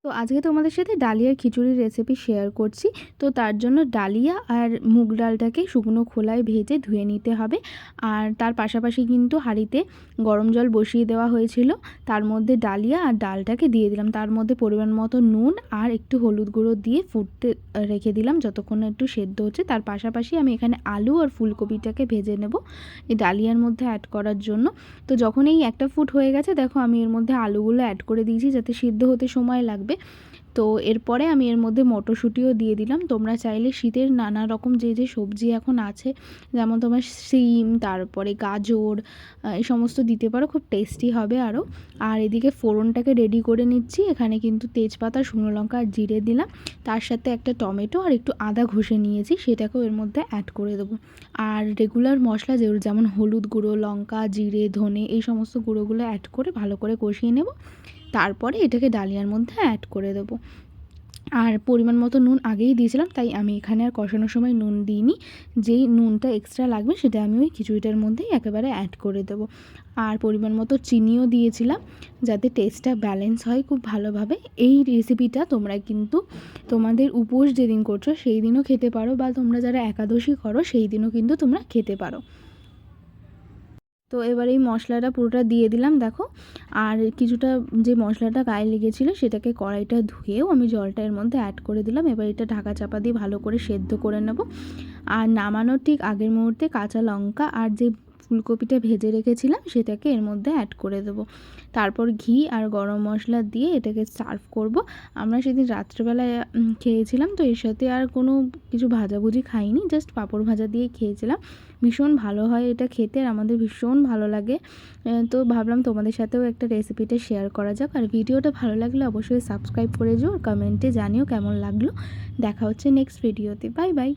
তো আজকে তোমাদের সাথে ডালিয়ার খিচুড়ির রেসিপি শেয়ার করছি। তো তার জন্য ডালিয়া আর মুগ ডালটাকে শুকনো খোলায় ভেজে ধুয়ে নিতে হবে। আর তার পাশাপাশি কিন্তু হাঁড়িতে গরম জল বসিয়ে দেওয়া হয়েছিল, তার মধ্যে ডালিয়া আর ডালটাকে দিয়ে দিলাম, তার মধ্যে পরিমাণ মতো নুন আর একটু হলুদ গুঁড়ো দিয়ে ফুটতে রেখে দিলাম যতক্ষণ না একটু সেদ্ধ হচ্ছে। তার পাশাপাশি আমি এখানে আলু আর ফুলকপিটাকে ভেজে নেব এই ডালিয়ার মধ্যে অ্যাড করার জন্য। তো যখন এই একটা ফুট হয়ে গেছে, দেখো আমি এর মধ্যে আলুগুলো অ্যাড করে দিয়েছি যাতে সিদ্ধ হতে সময় লাগবে। তো এরপরে আমি এর মধ্যে মটরশুঁটিও দিয়ে দিলাম। তোমরা চাইলে শীতের নানা রকম যে সবজি এখন আছে, যেমন তোমার শিম, তারপরে গাজর, এই সমস্ত দিতে পারো, খুব টেস্টি হবে আরও। আর এদিকে ফোড়নটাকে রেডি করে নিচ্ছি। এখানে কিন্তু তেজপাতা, শুকনো লঙ্কা আর জিরে দিলাম, তার সাথে একটা টমেটো আর একটু আদা ঘষে নিয়েছি, সেটাকেও এর মধ্যে অ্যাড করে দেবো। আর রেগুলার মশলা যেমন হলুদ গুঁড়ো, লঙ্কা, জিরে, ধনে, এই সমস্ত গুঁড়োগুলো অ্যাড করে ভালো করে কষিয়ে নেব। তারপরে এটাকে ডালিয়ার মধ্যে অ্যাড করে দেবো। আর পরিমাণ মতো নুন আগেই দিয়েছিলাম, তাই আমি এখানে আর কষানোর সময় নুন দিইনি। যেই নুনটা এক্সট্রা লাগবে সেটা আমি ওই খিচুড়িটার মধ্যেই একেবারে অ্যাড করে দেবো। আর পরিমাণ মতো চিনিও দিয়েছিলাম যাতে টেস্টটা ব্যালেন্স হয় খুব ভালোভাবে। এই রেসিপিটা তোমরা কিন্তু তোমাদের উপোস যেদিন করছো সেই দিনও খেতে পারো, বা তোমরা যারা একাদশী করো সেই দিনও কিন্তু তোমরা খেতে পারো। তো এবার এই মশলাটা পুরোটা দিয়ে দিলাম, দেখো। আর কিছুটা যে মশলাটা গায়ে লেগেছিলো সেটাকে কড়াইটা ধুয়েও আমি জলটা এর মধ্যে অ্যাড করে দিলাম। এবার এটা ঢাকা চাপা দিয়ে ভালো করে সেদ্ধ করে নেব। আর নামানোর ঠিক আগের মুহূর্তে কাঁচা লঙ্কা আর যে ফুলকপিটা ভেজে রেখেছিলাম সেটাকে এর মধ্যে অ্যাড করে দেবো। তারপর ঘি আর গরম মশলা দিয়ে এটাকে সার্ভ করব। আমরা সেদিন রাত্রেবেলায় খেয়েছিলাম, তো এর সাথে আর কোনো কিছু ভাজাভুজি খাইনি, জাস্ট পাঁপড় ভাজা দিয়ে খেয়েছিলাম। ভীষণ ভালো হয় এটা খেতে, আর আমাদের ভীষণ ভালো লাগে। তো ভাবলাম তোমাদের সাথেও একটা রেসিপিটা শেয়ার করা যাক। আর ভিডিওটা ভালো লাগলে অবশ্যই সাবস্ক্রাইব করে যেও, আর কমেন্টে জানিও কেমন লাগলো। দেখা হচ্ছে নেক্সট ভিডিওতে। Bye bye.